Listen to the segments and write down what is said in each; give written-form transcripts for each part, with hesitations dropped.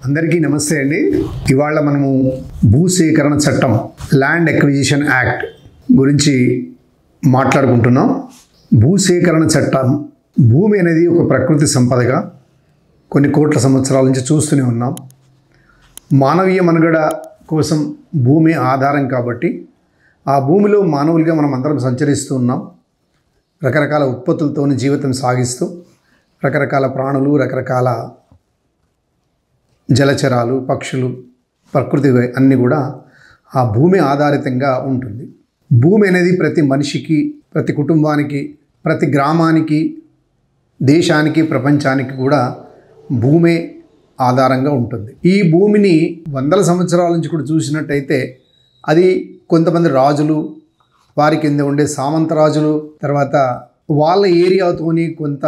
అందరికీ నమస్తే అండి. ఇవాళ మనము భూసేకరణ చట్టం ల్యాండ్ అక్విజిషన్ యాక్ట్ గురించి మాట్లాడుకుంటున్నాం. భూసేకరణ చట్టం, భూమి అనేది ఒక ప్రకృతి సంపదగా కొన్ని కోట్ల సంవత్సరాల నుంచి చూస్తూనే ఉన్నాం. మానవీయ మనుగడ కోసం భూమి ఆధారం కాబట్టి ఆ భూమిలో మానవులుగా మనం అందరం సంచరిస్తూ ఉన్నాం. రకరకాల ఉత్పత్తులతో జీవితం సాగిస్తూ రకరకాల ప్రాణులు, రకరకాల జలచరాలు, పక్షులు, ప్రకృతి అన్నీ కూడా ఆ భూమి ఆధారితంగా ఉంటుంది. భూమి అనేది ప్రతి మనిషికి, ప్రతి కుటుంబానికి, ప్రతి గ్రామానికి, దేశానికి, ప్రపంచానికి కూడా భూమే ఆధారంగా ఉంటుంది. ఈ భూమిని వందల సంవత్సరాల నుంచి కూడా చూసినట్టయితే అది కొంతమంది రాజులు, వారి కింద ఉండే సామంత రాజులు, తర్వాత వాళ్ళ ఏరియాతోని కొంత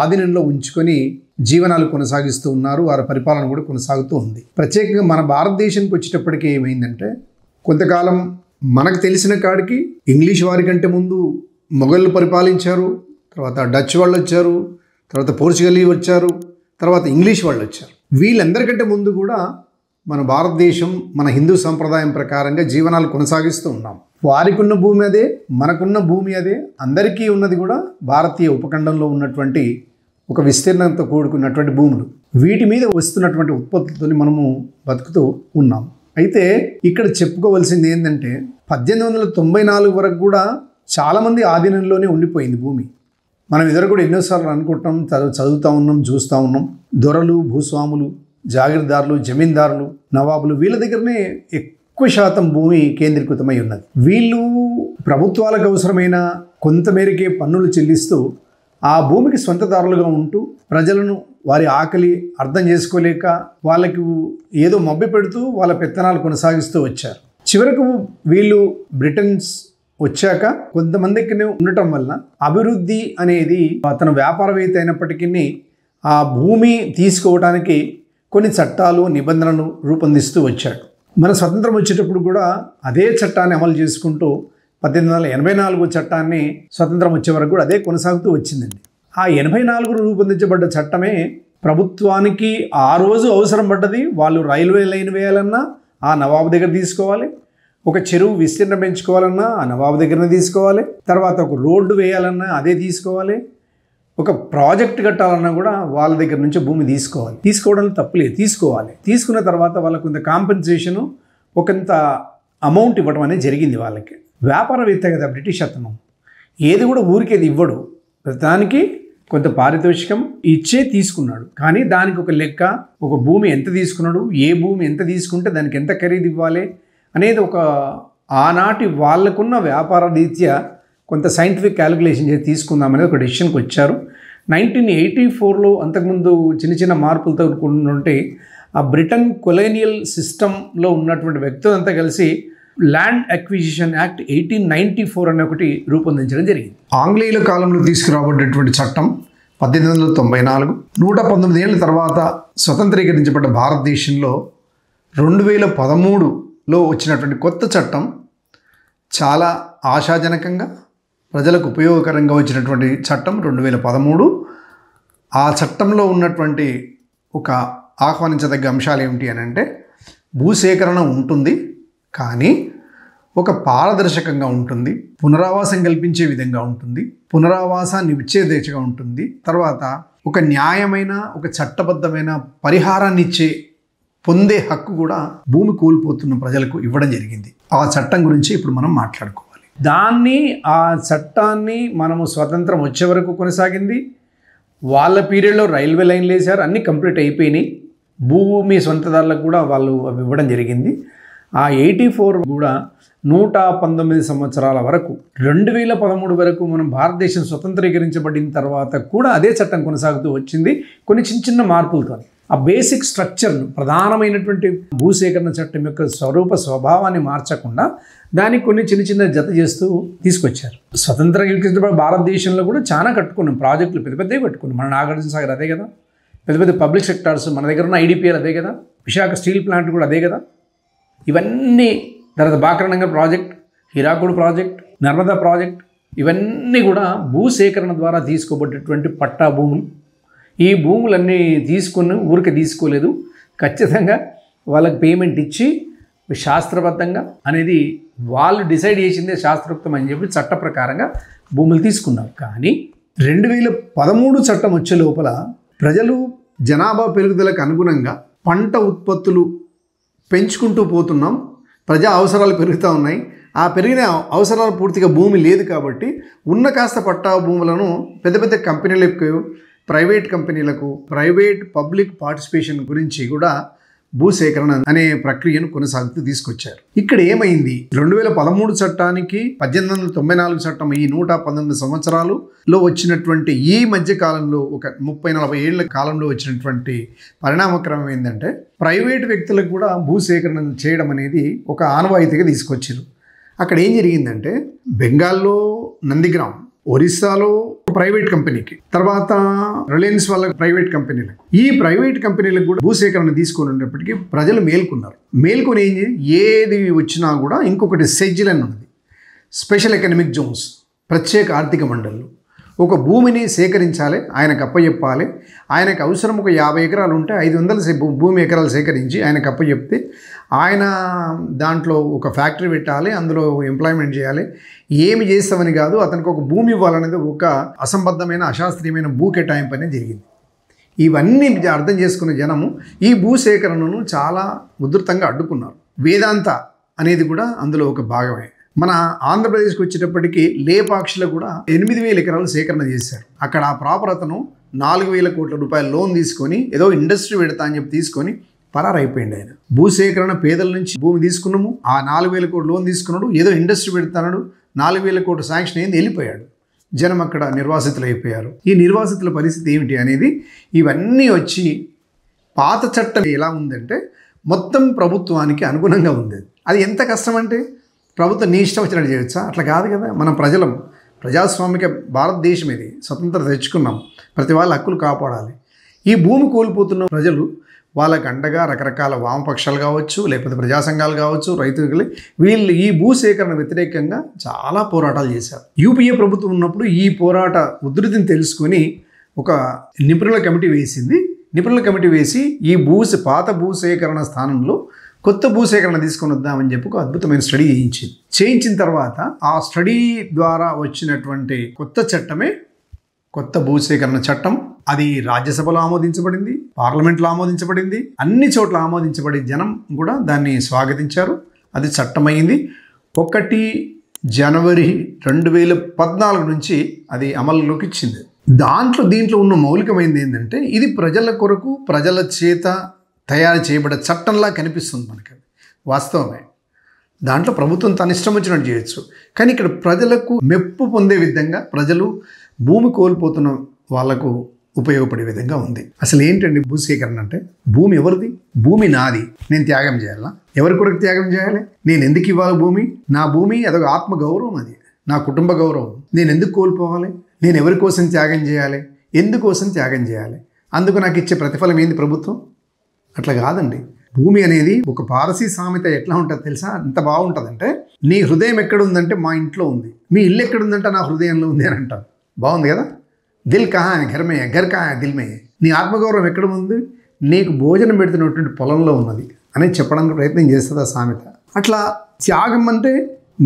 ఆధీనంలో ఉంచుకొని జీవనాలు కొనసాగిస్తూ ఉన్నారు. వారి పరిపాలన కూడా కొనసాగుతూ ఉంది. ప్రత్యేకంగా మన భారతదేశానికి వచ్చేటప్పటికి ఏమైందంటే, కొంతకాలం మనకు తెలిసిన కాడికి ఇంగ్లీష్ వారి కంటే ముందు మొఘళ్ళు పరిపాలించారు, తర్వాత డచ్ వాళ్ళు వచ్చారు, తర్వాత పోర్చుగల్ వచ్చారు, తర్వాత ఇంగ్లీష్ వాళ్ళు వచ్చారు. వీళ్ళందరికంటే ముందు కూడా మన భారతదేశం మన హిందూ సంప్రదాయం ప్రకారంగా జీవనాలు కొనసాగిస్తూ ఉన్నాం. వారికి ఉన్న భూమి అదే, మనకున్న భూమి అదే, అందరికీ ఉన్నది కూడా భారతీయ ఉపఖండంలో ఉన్నటువంటి ఒక విస్తీర్ణంతో కూడుకున్నటువంటి భూములు. వీటి మీద వస్తున్నటువంటి ఉత్పత్తులతో మనము బతుకుతూ ఉన్నాం. అయితే ఇక్కడ చెప్పుకోవాల్సింది ఏంటంటే, 1894 వరకు కూడా చాలామంది ఆధీనంలోనే ఉండిపోయింది భూమి. మనం ఇద్దరు కూడా ఎన్నోసార్లు అనుకుంటాం, చదువుతూ ఉన్నాం, చూస్తూ ఉన్నాం. దొరలు, భూస్వాములు, జాగీర్దారులు, జమీందారులు, నవాబులు, వీళ్ళ దగ్గరనే ఎక్కువ శాతం భూమి కేంద్రీకృతమై ఉన్నది. వీళ్ళు ప్రభుత్వాలకు అవసరమైన కొంతమేరకే పన్నులు చెల్లిస్తూ ఆ భూమికి స్వంతదారులుగా ఉంటూ ప్రజలను వారి ఆకలి అర్థం చేసుకోలేక వాళ్ళకు ఏదో మభ్య పెడుతూ వాళ్ళ పెత్తనాలు కొనసాగిస్తూ వచ్చారు. చివరకు వీళ్ళు బ్రిటన్స్ వచ్చాక కొంతమందికి ఉండటం వలన అభివృద్ధి అనేది తన వ్యాపారవేత్త అయినప్పటికీ ఆ భూమి తీసుకోవడానికి కొన్ని చట్టాలు, నిబంధనలు రూపొందిస్తూ వచ్చాడు. మన స్వతంత్రం వచ్చేటప్పుడు కూడా అదే చట్టాన్ని అమలు చేసుకుంటూ 1884 చట్టాన్ని స్వతంత్రం వచ్చే వరకు కూడా అదే కొనసాగుతూ వచ్చిందండి. ఆ 84 రూపొందించబడ్డ చట్టమే ప్రభుత్వానికి ఆ రోజు అవసరం పడ్డది. వాళ్ళు రైల్వే లైన్ వేయాలన్నా ఆ నవాబు దగ్గర తీసుకోవాలి, ఒక చెరువు విస్తీర్ణం పెంచుకోవాలన్నా ఆ నవాబు దగ్గరనే తీసుకోవాలి, తర్వాత ఒక రోడ్డు వేయాలన్నా అదే తీసుకోవాలి, ఒక ప్రాజెక్ట్ కట్టాలన్నా కూడా వాళ్ళ దగ్గర నుంచి భూమి తీసుకోవాలి. తీసుకోవడంలో తప్పులేదు, తీసుకోవాలి. తీసుకున్న తర్వాత వాళ్ళకు కొంత కాంపెన్సేషను, ఒకంత అమౌంట్ ఇవ్వడం అనేది జరిగింది. వాళ్ళకి వ్యాపారవేత్త కదా బ్రిటిష్ అతను, ఏది కూడా ఊరికేది ఇవ్వడు, దానికి కొంత పారితోషికం ఇచ్చే తీసుకున్నాడు. కానీ దానికి ఒక లెక్క, ఒక భూమి ఎంత తీసుకున్నాడు, ఏ భూమి ఎంత తీసుకుంటే దానికి ఎంత ఖరీదు ఇవ్వాలి అనేది ఒక ఆనాటి వాళ్ళకున్న వ్యాపార రీత్యా కొంత సైంటిఫిక్ క్యాలిక్యులేషన్ చేసి తీసుకుందామనేది ఒక డెసిషన్కి వచ్చారు. 1984లో అంతకుముందు చిన్న చిన్న మార్పులతో ఉంటే ఆ బ్రిటన్ కొలోనియల్ సిస్టంలో ఉన్నటువంటి వ్యక్తులంతా కలిసి ల్యాండ్ అక్విజిషన్ యాక్ట్ 1894 అనే ఒకటి రూపొందించడం జరిగింది. ఆంగ్లేయుల కాలంలో తీసుకురాబడ్డటువంటి చట్టం 1894. 119 ఏళ్ళ తర్వాత స్వతంత్రీకరించబడ్డ భారతదేశంలో 2013లో వచ్చినటువంటి కొత్త చట్టం చాలా ఆశాజనకంగా ప్రజలకు ఉపయోగకరంగా వచ్చినటువంటి చట్టం 2013. ఆ చట్టంలో ఉన్నటువంటి ఒక ఆహ్వానించదగ్గ అంశాలు ఏమిటి అని అంటే, భూసేకరణ ఉంటుంది కానీ ఒక పారదర్శకంగా ఉంటుంది, పునరావాసం కల్పించే విధంగా ఉంటుంది, పునరావాసాన్ని ఇచ్చే దిశగా ఉంటుంది, తర్వాత ఒక న్యాయమైన, ఒక చట్టబద్ధమైన పరిహారాన్ని ఇచ్చే పొందే హక్కు కూడా భూమి కోల్పోతున్న ప్రజలకు ఇవ్వడం జరిగింది. ఆ చట్టం గురించి ఇప్పుడు మనం మాట్లాడుకోవాలి. ఆ చట్టాన్ని మనము స్వతంత్రం వచ్చే వరకు కొనసాగింది. వాళ్ళ పీరియడ్లో రైల్వే లైన్లు వేశారు, అన్నీ కంప్లీట్ అయిపోయినాయి. భూమి సొంతదారులకు కూడా వాళ్ళు ఇవ్వడం జరిగింది. ఆ 84 కూడా 119 సంవత్సరాల వరకు, 2013 వరకు మనం భారతదేశం స్వతంత్రీకరించబడిన తర్వాత కూడా అదే చట్టం కొనసాగుతూ వచ్చింది, కొన్ని చిన్న చిన్న మార్పులతో. ఆ బేసిక్ స్ట్రక్చర్ను, ప్రధానమైనటువంటి భూసేకరణ చట్టం యొక్క స్వభావాన్ని మార్చకుండా దానికి కొన్ని చిన్న చిన్న జత చేస్తూ తీసుకొచ్చారు. స్వతంత్ర భారతదేశంలో కూడా చాలా కట్టుకున్నాం ప్రాజెక్టులు, పెద్ద పెద్దవి కట్టుకున్నాం. మన నాగార్జున సాగర్ అదే కదా, పెద్ద పెద్ద పబ్లిక్ సెక్టార్స్ మన దగ్గర ఉన్న ఐడిపిఎల్ అదే కదా, విశాఖ స్టీల్ ప్లాంట్ కూడా అదే కదా. ఇవన్నీ తర్వాత Bhakra Nangal project, Hirakud project, Narmada project, ఇవన్నీ కూడా భూసేకరణ ద్వారా తీసుకోబడ్డటువంటి పట్టా భూములు. ఈ భూములన్నీ తీసుకుని ఊరికే తీసుకోలేదు, ఖచ్చితంగా వాళ్ళకి పేమెంట్ ఇచ్చి శాస్త్రబద్ధంగా అనేది వాళ్ళు డిసైడ్ చేసిందే శాస్త్రోక్తం అని చెప్పి చట్ట ప్రకారంగా భూములు తీసుకున్నారు. కానీ 2013 చట్టం వచ్చే లోపల ప్రజలు జనాభా పెరుగుదలకు అనుగుణంగా పంట ఉత్పత్తులు పెంచుకుంటూ పోతున్నాం, ప్రజా అవసరాలు పెరుగుతూ ఉన్నాయి. ఆ పెరిగిన అవసరాలు పూర్తిగా భూమి లేదు కాబట్టి ఉన్న కాస్త పట్టా భూములను పెద్ద పెద్ద కంపెనీలకు, ప్రైవేట్ కంపెనీలకు, ప్రైవేట్ పబ్లిక్ పార్టిసిపేషన్ గురించి కూడా భూసేకరణ అనే ప్రక్రియను కొనసాగుతూ తీసుకొచ్చారు. ఇక్కడ ఏమైంది, 2013 చట్టానికి 1894 చట్టం ఈ 119 సంవత్సరాలలో వచ్చినటువంటి ఈ మధ్య కాలంలో ఒక 30-40 ఏళ్ల కాలంలో వచ్చినటువంటి పరిణామక్రమం ఏంటంటే ప్రైవేట్ వ్యక్తులకు కూడా భూసేకరణ చేయడం అనేది ఒక ఆనవాయితీగా తీసుకొచ్చారు. అక్కడ ఏం జరిగిందంటే బెంగాల్లో నందిగ్రామ్, ఒరిస్సాలో ప్రైవేట్ కంపెనీకి, తర్వాత రిలయన్స్ వాళ్ళ ప్రైవేట్ కంపెనీలకు, ఈ ప్రైవేట్ కంపెనీలకు కూడా భూసేకరణ తీసుకొని ఉన్నప్పటికీ ప్రజలు మేల్కొన్నారు. మేల్కొని ఏది వచ్చినా కూడా ఇంకొకటి సెజ్లు అని ఉన్నది, స్పెషల్ ఎకనామిక్ జోన్స్, ప్రత్యేక ఆర్థిక మండళ్ళు. ఒక భూమిని సేకరించాలి, ఆయనకు అప్పచెప్పాలి. ఆయనకు అవసరం ఒక 50 ఎకరాలు ఉంటే 500 భూమి ఎకరాలు సేకరించి ఆయనకు అప్పచెప్తే ఆయన దాంట్లో ఒక ఫ్యాక్టరీ పెట్టాలి, అందులో ఎంప్లాయ్మెంట్ చేయాలి. ఏమి చేస్తామని కాదు, అతనికి ఒక భూమి ఇవ్వాలనేది ఒక అసంబద్ధమైన అశాస్త్రీయమైన భూ కేటాయింపు అనేది జరిగింది. ఇవన్నీ అర్థం చేసుకున్న జనము ఈ భూసేకరణను చాలా ఉధృతంగా అడ్డుకున్నారు. వేదాంత అనేది కూడా అందులో ఒక భాగమే. మన ఆంధ్రప్రదేశ్కి వచ్చేటప్పటికి లేపాక్షిలో కూడా 8,000 ఎకరాలు సేకరణ చేశారు. అక్కడ ఆ ప్రాపర్ అతను 4,000 కోట్ల రూపాయల లోన్ తీసుకొని ఏదో ఇండస్ట్రీ పెడతా అని చెప్పి తీసుకొని పరారైపోయింది. ఆయన భూసేకరణ పేదల నుంచి భూమి తీసుకున్నాము, ఆ 4,000 కోట్లు లోన్ తీసుకున్నాడు, ఏదో ఇండస్ట్రీ పెడతాడు, 4,000 కోట్లు శాంక్షన్ అయింది, వెళ్ళిపోయాడు. జనం అక్కడ నిర్వాసితులు అయిపోయారు. ఈ నిర్వాసితుల పరిస్థితి ఏమిటి అనేది ఇవన్నీ వచ్చి పాత చట్టం ఎలా ఉందంటే మొత్తం ప్రభుత్వానికి అనుగుణంగా ఉంది. అది ఎంత కష్టం అంటే ప్రభుత్వం నీ ఇష్టం వచ్చినట్టు చేయొచ్చా? అట్లా కాదు కదా. మనం ప్రజలం, ప్రజాస్వామిక భారతదేశం ఇది, స్వతంత్రత తెచ్చుకున్నాం, ప్రతి వాళ్ళ హక్కులు కాపాడాలి. ఈ భూమి కోల్పోతున్న ప్రజలు వాళ్ళకు అండగా రకరకాల వామపక్షాలు కావచ్చు, లేకపోతే ప్రజా సంఘాలు కావచ్చు, రైతులు, వీళ్ళు ఈ భూసేకరణ వ్యతిరేకంగా చాలా పోరాటాలు చేశారు. యూపీఏ ప్రభుత్వం ఉన్నప్పుడు ఈ పోరాట ఉధృతిని తెలుసుకొని ఒక నిపుణుల కమిటీ వేసింది. నిపుణుల కమిటీ వేసి ఈ పాత భూసేకరణ స్థానంలో కొత్త భూసేకరణ తీసుకొని వద్దామని చెప్పి ఒక అద్భుతమైన స్టడీ చేయించిన తర్వాత ఆ స్టడీ ద్వారా వచ్చినటువంటి కొత్త చట్టమే కొత్త భూసేకరణ చట్టం. అది రాజ్యసభలో ఆమోదించబడింది, పార్లమెంట్లో ఆమోదించబడింది, అన్ని చోట్ల ఆమోదించబడి జనం కూడా దాన్ని స్వాగతించారు. అది చట్టమైంది. 1 జనవరి 2014 నుంచి అది అమలులోకి ఇచ్చింది. దీంట్లో ఉన్న మౌలికమైనది ఏంటంటే ఇది ప్రజల కొరకు, ప్రజల చేత తయారు చేయబడే చట్టంలా కనిపిస్తుంది మనకి. వాస్తవమే, దాంట్లో ప్రభుత్వం తన ఇష్టం వచ్చినట్టు చేయొచ్చు. కానీ ఇక్కడ ప్రజలకు మెప్పు పొందే విధంగా, ప్రజలు భూమి కోల్పోతున్న వాళ్లకు ఉపయోగపడే విధంగా ఉంది. అసలు ఏంటండి భూసేకరణ అంటే? భూమి ఎవరిది? భూమి నాది, నేను త్యాగం చేయాలా? ఎవరి కొరకు త్యాగం చేయాలి? నేను ఎందుకు ఇవ్వాలి భూమి? నా భూమి అదొక ఆత్మ గౌరవం, అది నా కుటుంబ గౌరవం. నేను ఎందుకు కోల్పోవాలి? నేను ఎవరి కోసం త్యాగం చేయాలి? ఎందుకోసం త్యాగం చేయాలి? అందుకు నాకు ఇచ్చే ప్రతిఫలం ఏంది ప్రభుత్వం? అట్లా కాదండి. భూమి అనేది ఒక పారసీ సామెత ఎట్లా ఉంటుందో తెలుసా? ఎంత బాగుంటుందంటే, నీ హృదయం ఎక్కడుందంటే మా ఇంట్లో ఉంది, మీ ఇల్లు ఎక్కడుందంటే నా హృదయంలో ఉంది అని అంటాం. బాగుంది కదా? దిల్ కహా ఘర్ మే, ఘర్ కహా దిల్ మే. నీ ఆత్మగౌరవం ఎక్కడ ఉంది? నీకు భోజనం పెడుతున్నటువంటి పొలంలో ఉన్నది అనేది చెప్పడానికి ప్రయత్నం చేస్తుంది ఆ సామెత. అట్లా త్యాగం అంటే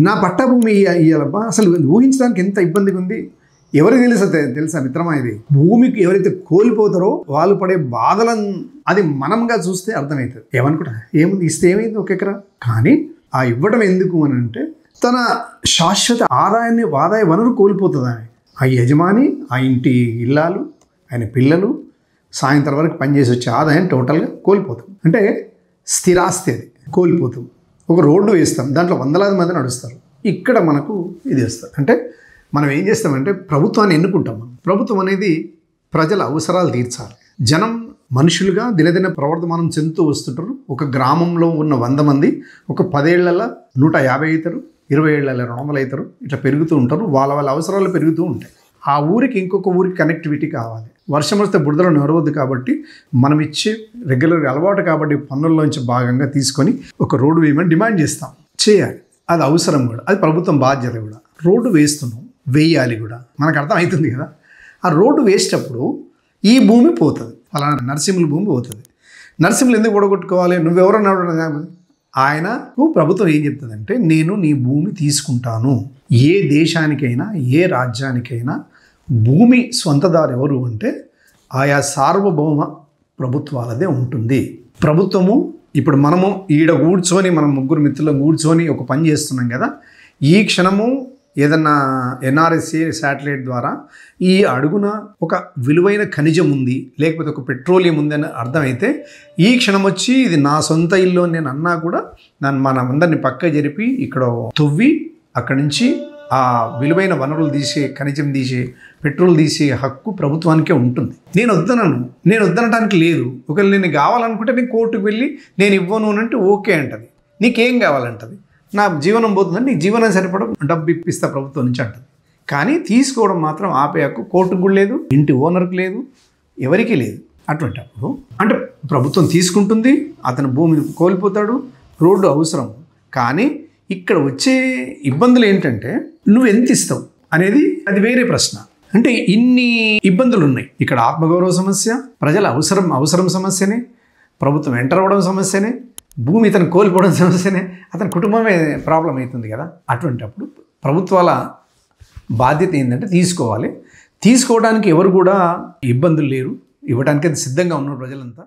నా పట్టభూమి ఇయ్యాలబ్బా, అసలు ఊహించడానికి ఎంత ఇబ్బందిగా ఉంది. ఎవరికి తెలుసా మిత్రమా? ఇది భూమికి ఎవరైతే కోల్పోతారో వాళ్ళు పడే బాధలను అది మనంగా చూస్తే అర్థమవుతుంది. ఏమనుకుంటా, ఏముంది ఇస్తే ఏమైంది 1 ఎకరా. కానీ ఆ ఇవ్వడం ఎందుకు అని అంటే తన శాశ్వత ఆదాయ వనరు కోల్పోతుంది ఆమె. ఆ యజమాని, ఆ ఇంటి ఇల్లాలు, ఆయన పిల్లలు సాయంత్రం వరకు పనిచేసి వచ్చే ఆదాయం టోటల్గా కోల్పోతాం. అంటే స్థిరాస్తి అది కోల్పోతాం. ఒక రోడ్డు వేస్తాం, దాంట్లో వందలాది మంది నడుస్తారు. ఇక్కడ మనకు ఇది వేస్తారు. అంటే మనం ఏం చేస్తామంటే ప్రభుత్వాన్ని ఎన్నుకుంటాం. ప్రభుత్వం అనేది ప్రజల అవసరాలు తీర్చాలి. జనం మనుషులుగా దినదిన ప్రవర్తమానం చెందుతూ వస్తుంటారు. ఒక గ్రామంలో ఉన్న 100 మంది ఒక 10 ఏళ్లలో 150 అవుతారు, 20 ఏళ్లలో 200 అవుతారు. ఇట్లా పెరుగుతూ ఉంటారు. వాళ్ళ అవసరాలు పెరుగుతూ ఉంటాయి. ఆ ఊరికి ఇంకొక ఊరికి కనెక్టివిటీ కావాలి. వర్షం వస్తే బురదలో నడవద్దు కాబట్టి మనం ఇచ్చే రెగ్యులర్ అలవాటు కాబట్టి పన్నుల్లోంచి భాగంగా తీసుకొని ఒక రోడ్డు వేయమని డిమాండ్ చేయాలి. అది అవసరం కూడా, అది ప్రభుత్వం బాధ్యత కూడా. రోడ్డు వేయాలి కూడా, మనకు అర్థమవుతుంది కదా. ఆ రోడ్డు వేసేటప్పుడు ఈ భూమి పోతుంది, అలా నరసింహుల భూమి పోతుంది. నరసింహులు ఎందుకు ఓడగొట్టుకోవాలి? నువ్వెవరన్నాడు? ఆయనకు ప్రభుత్వం ఏం చెప్తుందంటే, నేను నీ భూమి తీసుకుంటాను. ఏ దేశానికైనా ఏ రాజ్యానికైనా భూమి స్వంతదారు ఎవరు అంటే ఆయా సార్వభౌమ ప్రభుత్వాలదే ఉంటుంది. ప్రభుత్వము ఇప్పుడు మనము ఈడ కూర్చొని మనం ముగ్గురు మిత్రులు కూర్చొని ఒక పని చేస్తున్నాం కదా, ఈ క్షణము ఏదన్నా ఎన్ఆర్ఎస్ఏ శాటిలైట్ ద్వారా ఈ అడుగున ఒక విలువైన ఖనిజం ఉంది, లేకపోతే ఒక పెట్రోలియం ఉంది అని అర్థమైతే ఈ క్షణం వచ్చి ఇది నా సొంత ఇల్లు నేను అన్నా కూడా మనమందరిని పక్క జరిపి ఇక్కడ తవ్వి అక్కడి నుంచి ఆ విలువైన వనరులు తీసే, ఖనిజం తీసే, పెట్రోల్ తీసే హక్కు ప్రభుత్వానికే ఉంటుంది. నేను వద్దనటానికి లేదు. ఒకవేళ నేను కావాలనుకుంటే నేను కోర్టుకు వెళ్ళి నేను ఇవ్వను అంటే ఓకే అంటది. నీకేం కావాలంటది? నా జీవనం పోతుందని నీకు జీవనం సరిపడ డబ్బు ఇప్పిస్తా ప్రభుత్వం నుంచి అంటది. కానీ తీసుకోవడం మాత్రం ఆపే హక్కు కోర్టుకు కూడా లేదు, ఇంటి ఓనర్కి లేదు, ఎవరికీ లేదు. అటువంటిప్పుడు అంటే ప్రభుత్వం తీసుకుంటుంది, అతను భూమిని కోల్పోతాడు, రోడ్డు అవసరం. కానీ ఇక్కడ వచ్చే ఇబ్బందులు ఏంటంటే నువ్వు ఎంత ఇస్తావు అనేది అది వేరే ప్రశ్న. అంటే ఇన్ని ఇబ్బందులు ఉన్నాయి ఇక్కడ. ఆత్మగౌరవ సమస్య, ప్రజల అవసరం సమస్యనే, ప్రభుత్వం ఎంటర్ అవ్వడం సమస్యనే, భూమి ఇతను కోల్పోవడం సమస్యనే, అతని కుటుంబమే ప్రాబ్లం అవుతుంది కదా. అటువంటిప్పుడు ప్రభుత్వాల బాధ్యత ఏంటంటే తీసుకోవాలి. తీసుకోవడానికి ఎవరు కూడా ఇబ్బందులు లేరు, ఇవ్వడానికి అది సిద్ధంగా ఉన్నారు ప్రజలంతా.